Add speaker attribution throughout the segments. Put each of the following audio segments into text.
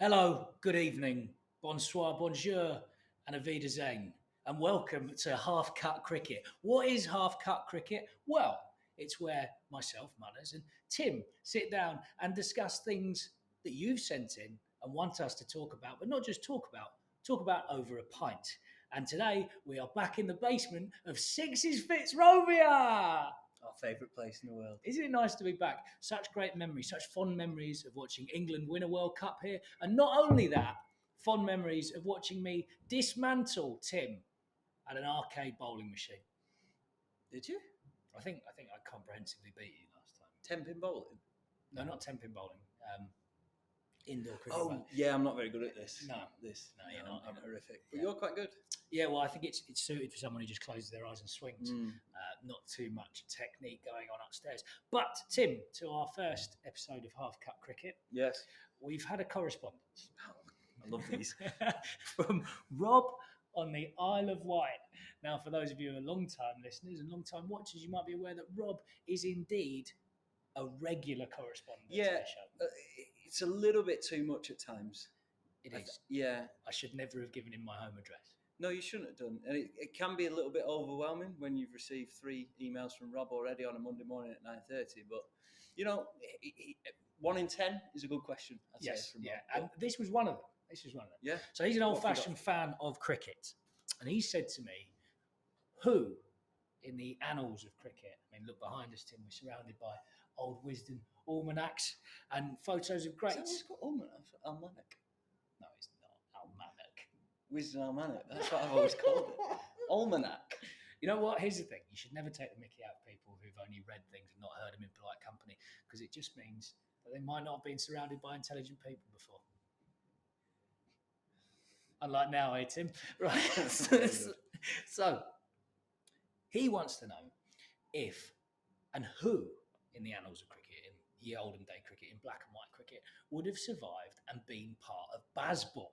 Speaker 1: Hello, good evening, bonsoir, bonjour, and auf Wiedersehen, and welcome to Half Cut Cricket. What is Half Cut Cricket? Well, it's where myself, Munners, and Tim sit down and discuss things that you've sent in and want us to talk about, but not just talk about over a pint. And today we are back in the basement of Six's Fitzrovia.
Speaker 2: Our favourite place in the world.
Speaker 1: Isn't it nice to be back? Such great memories, such fond memories of watching England win a World Cup here. And not only that, fond memories of watching me dismantle Tim at an arcade bowling machine.
Speaker 2: Did you?
Speaker 1: I think I comprehensively beat you last time.
Speaker 2: 10-pin bowling?
Speaker 1: No, not 10-pin bowling. Indoor cricket.
Speaker 2: Oh, yeah, I'm not very good at this.
Speaker 1: No,
Speaker 2: You're not. I'm horrific. But
Speaker 1: Yeah.
Speaker 2: you're quite good.
Speaker 1: Yeah, well, I think it's suited for someone who just closes their eyes and swings. Not too much technique going on upstairs. But, Tim, to our first episode of Half Cut Cricket,
Speaker 2: Yes.
Speaker 1: we've had a correspondence
Speaker 2: I love these.
Speaker 1: from Rob on the Isle of Wight. Now, for those of you who are long-time listeners and long-time watchers, you might be aware that Rob is indeed a regular correspondent to
Speaker 2: Yeah.
Speaker 1: the show.
Speaker 2: It's a little bit too much at times.
Speaker 1: It is.
Speaker 2: Yeah.
Speaker 1: I should never have given him my home address.
Speaker 2: No, you shouldn't have done. And it can be a little bit overwhelming when you've received 3 emails from Rob already on a Monday morning at 9:30. But, 1 in 10 is a good question, I'd say, from
Speaker 1: yeah.
Speaker 2: Rob.
Speaker 1: And this was one of them.
Speaker 2: Yeah.
Speaker 1: So he's an
Speaker 2: What have you
Speaker 1: old-fashioned fan of cricket. And he said to me, who in the annals of cricket, I mean, look behind us, Tim, we're surrounded by old wisdom almanacs and photos of
Speaker 2: Is that
Speaker 1: greats.
Speaker 2: what it's called? Almanac?
Speaker 1: No, it's not. Almanac.
Speaker 2: Wisdom Almanac. That's what I've always called it. Almanac.
Speaker 1: You know what? Here's the thing. You should never take the mickey out of people who've only read things and not heard them in polite company, because it just means that they might not have been surrounded by intelligent people before. Unlike now, eh, Tim? Right. So, he wants to know if and who in the annals of cricket, in ye olden day cricket, in black and white cricket, would have survived and been part of Bazball.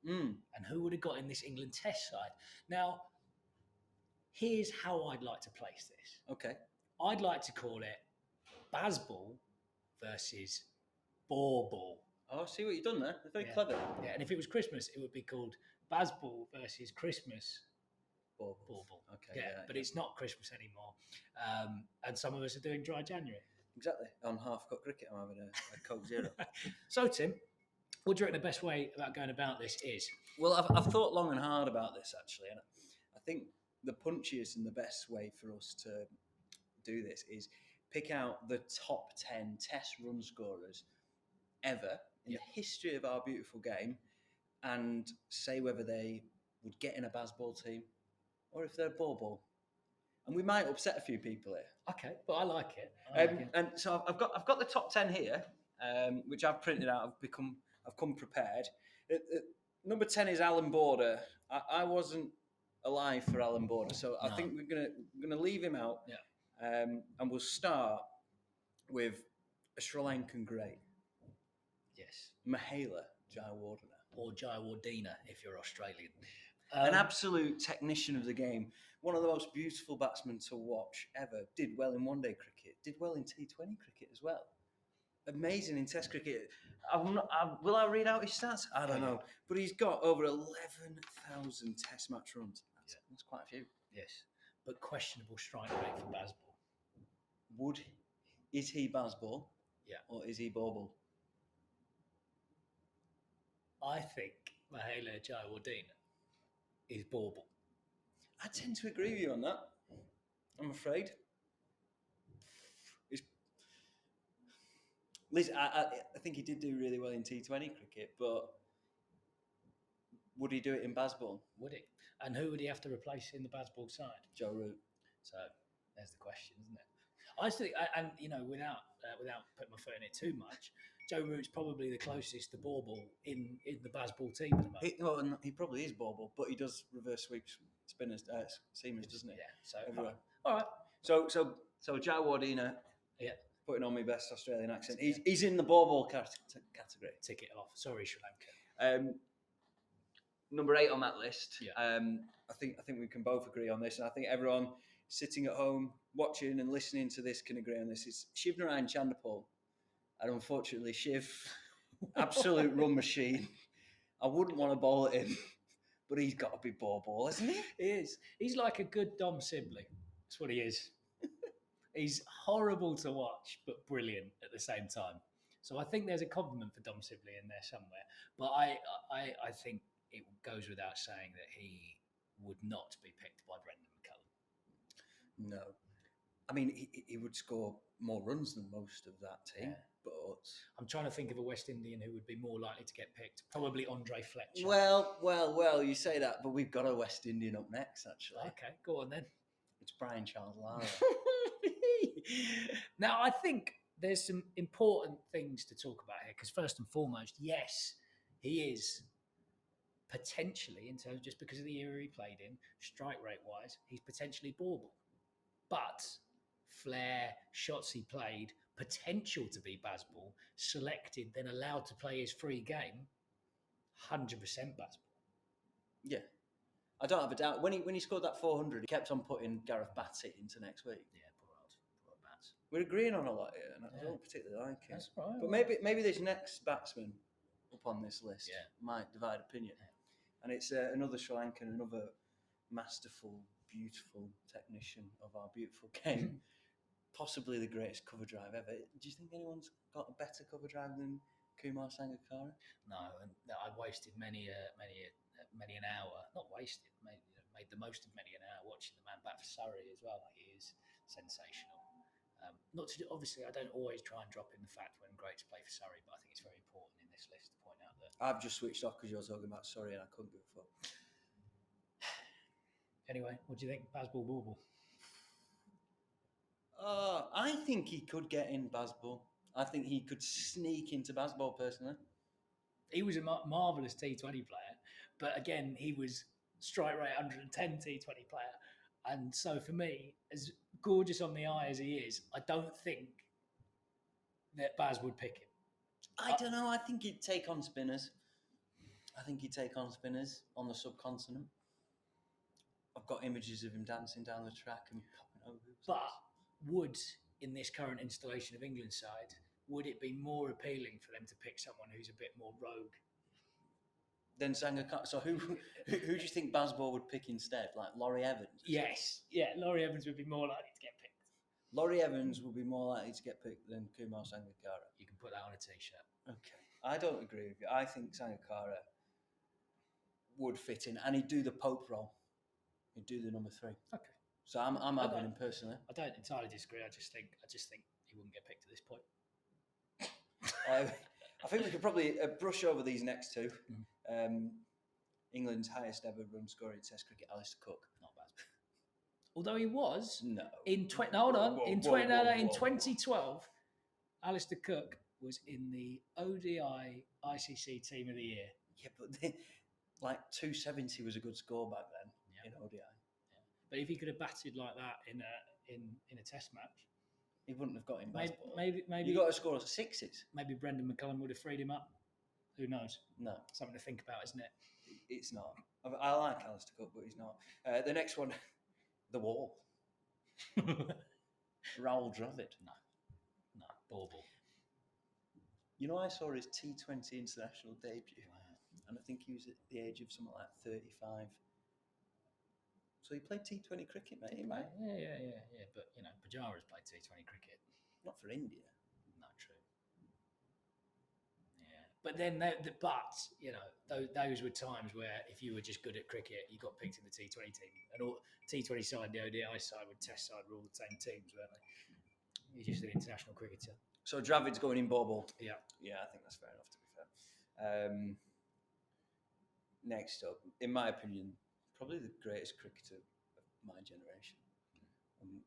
Speaker 1: And who would have got in this England Test side? Now, here's how I'd like to place this.
Speaker 2: Okay.
Speaker 1: I'd like to call it Bazball versus Boreball.
Speaker 2: Oh, see what you've done there. They're very
Speaker 1: Yeah.
Speaker 2: clever.
Speaker 1: Yeah, and if it was Christmas, it would be called Bazball versus Christmas Boreball.
Speaker 2: Okay.
Speaker 1: Yeah, but it's not Christmas anymore. And some of us are doing dry January.
Speaker 2: Exactly. On Half Cut Cricket, I'm having a Coke Zero.
Speaker 1: So, Tim, what do you reckon the best way about going about this is?
Speaker 2: Well, I've thought long and hard about this, actually. And I think the punchiest and the best way for us to do this is pick out the top 10 Test run scorers ever in the history of our beautiful game and say whether they would get in a Bazball team or if they're a Boreball. And we might upset a few people here.
Speaker 1: Okay, but I like it.
Speaker 2: And so I've got the top 10 here, which I've printed out. I've come prepared. Number 10 is Alan Border. I wasn't alive for Alan Border, so I think we're gonna leave him out.
Speaker 1: Yeah.
Speaker 2: And we'll start with a Sri Lankan great.
Speaker 1: Yes.
Speaker 2: Mahela Jayawardena.
Speaker 1: Or Jayawardena if you're Australian.
Speaker 2: An absolute technician of the game. One of the most beautiful batsmen to watch ever. Did well in one-day cricket. Did well in T20 cricket as well. Amazing in Test cricket. Will I read out his stats? I don't know. But he's got over 11,000 Test match runs. That's quite a few.
Speaker 1: Yes. But questionable strike rate for Bazball.
Speaker 2: Is he Bazball?
Speaker 1: Yeah.
Speaker 2: Or is he Boreball?
Speaker 1: I think Mahela Jayawardena is Boreball.
Speaker 2: I tend to agree with you on that. I'm afraid. Listen, I think he did do really well in T20 cricket, but would he do it in Bazball?
Speaker 1: Would he? And who would he have to replace in the Bazball side?
Speaker 2: Joe Root.
Speaker 1: So there's the question, isn't it? I think, and without putting my foot in it too much, Joe Root's probably the closest to Boreball in the Bazball team at the moment.
Speaker 2: He probably is Boreball, but he does reverse sweeps, spinners, seamers, doesn't he?
Speaker 1: Yeah. So
Speaker 2: everywhere.
Speaker 1: All right.
Speaker 2: So Jayawardena.
Speaker 1: Yeah.
Speaker 2: Putting on my best Australian accent. He's in the Boreball category.
Speaker 1: Tick it off. Sorry, Sri Lanka.
Speaker 2: Number 8 on that list.
Speaker 1: Yeah.
Speaker 2: I think we can both agree on this, and I think everyone sitting at home watching and listening to this can agree on this. It's Shivnarine Chanderpaul, and unfortunately, Shiv absolute run machine. I wouldn't want to bowl at him, but he's got to be Boreball, isn't he?
Speaker 1: He is. He's like a good Dom Sibley. That's what he is. He's horrible to watch, but brilliant at the same time. So I think there's a compliment for Dom Sibley in there somewhere. But I think it goes without saying that he would not be picked by Brendan McCullum.
Speaker 2: No. I mean, he would score more runs than most of that team,
Speaker 1: Yeah.
Speaker 2: but...
Speaker 1: I'm trying to think of a West Indian who would be more likely to get picked. Probably Andre Fletcher.
Speaker 2: Well, you say that, but we've got a West Indian up next, actually.
Speaker 1: Okay, go on then.
Speaker 2: It's Brian Charles Lara.
Speaker 1: Now, I think there's some important things to talk about here, because first and foremost, yes, he is potentially, in terms just because of the era he played in, strike rate wise, he's potentially Boreball. But flair, shots he played, potential to be Bazball, selected, then allowed to play his free game, 100% Bazball.
Speaker 2: Yeah. I don't have a doubt. When he scored that 400, he kept on putting Gareth Batsett into next week.
Speaker 1: Yeah, poor Bats.
Speaker 2: We're agreeing on a lot here, and I don't particularly like it.
Speaker 1: That's right.
Speaker 2: But maybe this next batsman up on this list might divide opinion.
Speaker 1: Yeah.
Speaker 2: And it's another Sri Lankan, another masterful, beautiful technician of our beautiful game. Possibly the greatest cover drive ever. Do you think anyone's got a better cover drive than Kumar Sangakkara?
Speaker 1: No, and I wasted many an hour. Not wasted, made the most of many an hour watching the man bat for Surrey as well. He is sensational. Obviously, I don't always try and drop in the fact when greats play for Surrey, but I think it's very important in this list to point out that.
Speaker 2: I've just switched off because you're talking about Surrey and I couldn't give a fuck.
Speaker 1: Anyway, what do you think? Bazball, Boreball?
Speaker 2: I think he could get in Bazball. I think he could sneak into Bazball personally.
Speaker 1: He was a marvellous T20 player, but again, he was strike rate 110 T20 player. And so for me, as gorgeous on the eye as he is, I don't think that Baz would pick him.
Speaker 2: I don't know. I think he'd take on spinners. on the subcontinent. I've got images of him dancing down the track and popping over.
Speaker 1: But would, in this current installation of England side, would it be more appealing for them to pick someone who's a bit more rogue?
Speaker 2: Then Sangakkara. So who do you think Bazball would pick instead? Like Laurie Evans?
Speaker 1: Yes. Yeah, Laurie Evans would be more likely to get picked.
Speaker 2: Laurie Evans would be more likely to get picked than Kumar Sangakkara.
Speaker 1: You can put that on a T-shirt.
Speaker 2: Okay. I don't agree with you. I think Sangakkara would fit in, and he'd do the Pope role. He'd do the number 3.
Speaker 1: Okay.
Speaker 2: So I'm having him personally.
Speaker 1: I don't entirely disagree. I just think he wouldn't get picked at this point.
Speaker 2: I think we could probably brush over these next two. England's highest ever run scorer in Test cricket, Alistair Cook.
Speaker 1: Not bad. Although he was
Speaker 2: no
Speaker 1: in 2012, Alistair Cook was in the ODI ICC Team of the Year.
Speaker 2: Yeah, but like 270 was a good score back then in ODI.
Speaker 1: Yeah. But if he could have batted like that in a Test match,
Speaker 2: he wouldn't have got in Bazball.
Speaker 1: Maybe
Speaker 2: you got to score 6s.
Speaker 1: Maybe Brendan McCullum would have freed him up. Who knows?
Speaker 2: No,
Speaker 1: something to think about, isn't it?
Speaker 2: It's not. I like Alistair Cook, but he's not. The next one, the Wall. Rahul Dravid.
Speaker 1: No, Boreball.
Speaker 2: You know, I saw his T20 international debut, and I think he was at the age of something like 35. So he played T20 cricket, mate.
Speaker 1: Yeah. But you know, Pujara's played T20 cricket.
Speaker 2: Not for India.
Speaker 1: Not true. Yeah, but then you know, those were times where if you were just good at cricket, you got picked in the T20 team, and all T20 side, the ODI side, with Test side were all the same teams, weren't they? You're just an international cricketer.
Speaker 2: So Dravid's going in Boreball.
Speaker 1: Yeah,
Speaker 2: I think that's fair enough. To be fair. Next up, in my opinion, probably the greatest cricketer of my generation.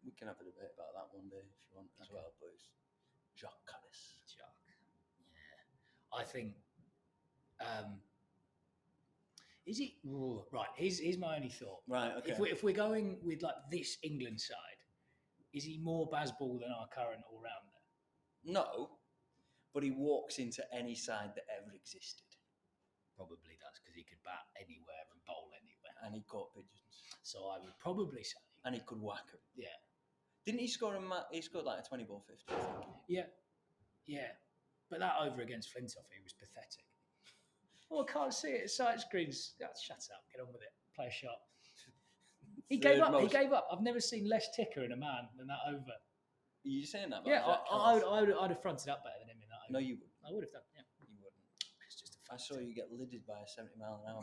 Speaker 2: We can have a debate about that one day if you want as well, boys. Jacques Kallis.
Speaker 1: Yeah. I think. Is it right? Here's my only thought.
Speaker 2: Right. Okay.
Speaker 1: If we're going with like this England side, is he more Bazball than our current all-rounder?
Speaker 2: No, but he walks into any side that ever existed.
Speaker 1: Probably does, because he could bat anywhere and bowl anywhere.
Speaker 2: And he caught pigeons.
Speaker 1: So I would probably say.
Speaker 2: And he could whack them.
Speaker 1: Yeah.
Speaker 2: Didn't he score he scored like a 20 ball 50, I think.
Speaker 1: Yeah. But that over against Flintoff, he was pathetic. Oh, I can't see it. Side screens. Oh, shut up. Get on with it. Play a shot. He gave up. He gave up. I've never seen less ticker in a man than that over.
Speaker 2: Are you saying that?
Speaker 1: Yeah, I'd have fronted up better than him in that over.
Speaker 2: No, you wouldn't.
Speaker 1: I would have done. Yeah,
Speaker 2: you wouldn't.
Speaker 1: It's just a
Speaker 2: I
Speaker 1: fact.
Speaker 2: saw you get lidded by a 70 mile an hour.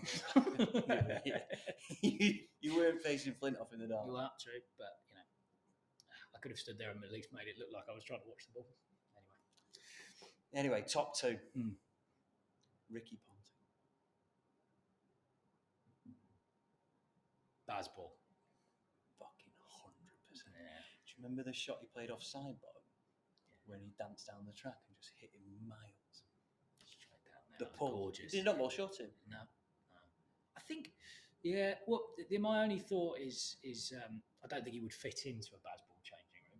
Speaker 2: You weren't facing Flintoff in the dark.
Speaker 1: You are true, but I could have stood there and at least made it look like I was trying to watch the ball.
Speaker 2: Anyway, top two. Ricky Ponting.
Speaker 1: Bazball.
Speaker 2: Fucking 100%. Yeah. Do you remember the shot he played off sideball when he danced down the track and just hit him miles?
Speaker 1: Straight down there.
Speaker 2: The pull.
Speaker 1: Gorgeous.
Speaker 2: Did he not ball short him?
Speaker 1: No. I think, yeah. Well, my only thought is I don't think he would fit into a Bazball changing room.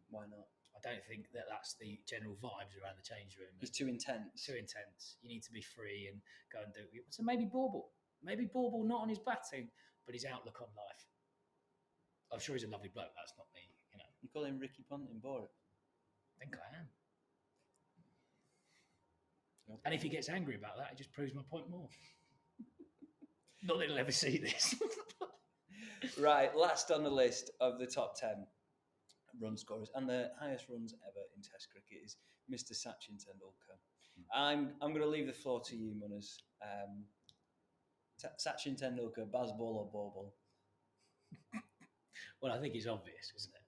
Speaker 2: Why not?
Speaker 1: I don't think that's the general vibes around the change room.
Speaker 2: He's too intense.
Speaker 1: Too intense. You need to be free and go and do it. So maybe Boreball. Maybe Boreball not on his batting, but his outlook on life. I'm sure he's a lovely bloke. That's not me,
Speaker 2: You call him Ricky Ponting, Bore?
Speaker 1: I think I am. Okay. And if he gets angry about that, it just proves my point more. Not that he'll ever see this.
Speaker 2: Right, last on the list of the top 10 run scorers and the highest runs ever in Test cricket is Mr. Sachin Tendulkar. I'm going to leave the floor to you, Munners. Sachin Tendulkar, Bazball or Boreball?
Speaker 1: Well, I think it's obvious, isn't it?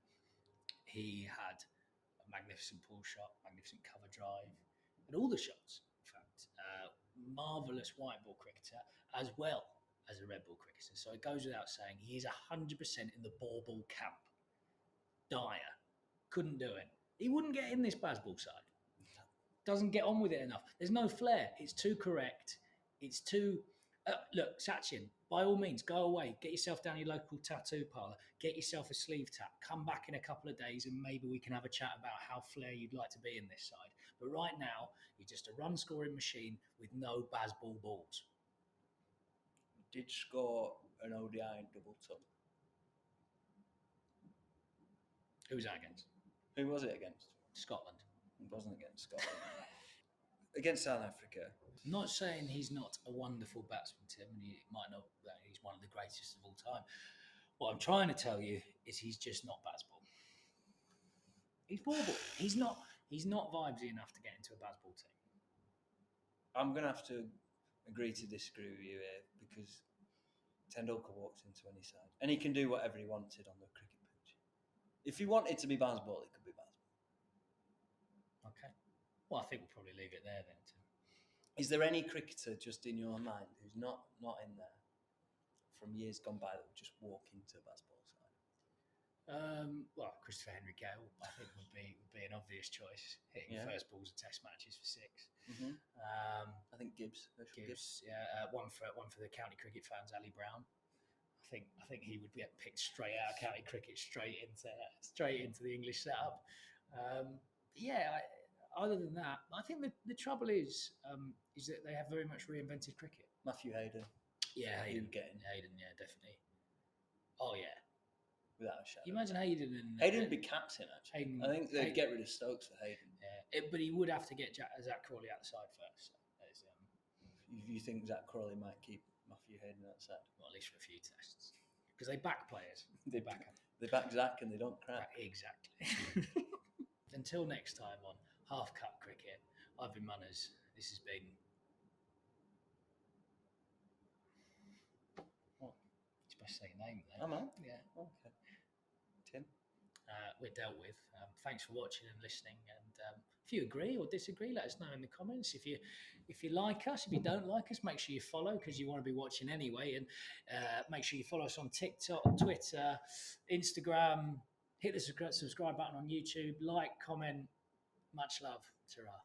Speaker 1: He had a magnificent pull shot, magnificent cover drive, and all the shots, in fact. Marvellous white ball cricketer as well as a red ball cricketer. So it goes without saying, he is 100% in the Boreball camp. Dyer. Couldn't do it. He wouldn't get in this Bazball side. Doesn't get on with it enough. There's no flair. It's too correct. It's too... look, Sachin, by all means, go away. Get yourself down your local tattoo parlour. Get yourself a sleeve tat. Come back in a couple of days and maybe we can have a chat about how flair you'd like to be in this side. But right now, you're just a run-scoring machine with no Bazball balls.
Speaker 2: Did score an ODI double ton.
Speaker 1: Who was that against?
Speaker 2: Who was it against?
Speaker 1: Scotland.
Speaker 2: It wasn't against Scotland. Against South Africa.
Speaker 1: I'm not saying he's not a wonderful batsman, Tim, and he might not. He's one of the greatest of all time. What I'm trying to tell you is he's just not Bazball. He's Boreball. He's not vibesy enough to get into a Bazball team.
Speaker 2: I'm going to have to agree to disagree with you here because Tendulkar walks into any side and he can do whatever he wanted on the cricket pitch. If he wanted to be Bazball, it could be Bazball.
Speaker 1: Okay. Well, I think we'll probably leave it there then, Tim.
Speaker 2: Is there any cricketer just in your mind who's not in there from years gone by that would just walk into a Bazball side?
Speaker 1: Well, Christopher Henry Gale, I think would be an obvious choice, hitting first balls of Test matches for 6.
Speaker 2: Mm-hmm. I think Gibbs.
Speaker 1: Yeah. One for the county cricket fans, Ali Brown. I think he would get picked straight out of county cricket, straight into the English setup. Other than that, I think the trouble is that they have very much reinvented cricket.
Speaker 2: Matthew Hayden.
Speaker 1: Yeah, Hayden. Hayden, yeah, definitely. Oh, yeah.
Speaker 2: Without a shadow.
Speaker 1: You imagine Hayden and...
Speaker 2: Hayden would be captain, actually. I think they'd get rid of Stokes for Hayden.
Speaker 1: Yeah, but he would have to get Zach Crawley out the side first. So
Speaker 2: you think Zach Crawley might keep Matthew Hayden outside?
Speaker 1: Well, at least for a few tests. Because they back players.
Speaker 2: They back Zach and they don't crack.
Speaker 1: Exactly. Until next time on Half Cut Cricket, I've been Munners. This has been... What? You're supposed to say your name there.
Speaker 2: Am I?
Speaker 1: Yeah.
Speaker 2: Okay. Tim?
Speaker 1: We're dealt with. Thanks for watching and listening. And if you agree or disagree, let us know in the comments. If you like us, if you don't like us, make sure you follow because you want to be watching anyway. And make sure you follow us on TikTok, Twitter, Instagram. Hit the subscribe button on YouTube. Like, comment. Much love. Ta-ra.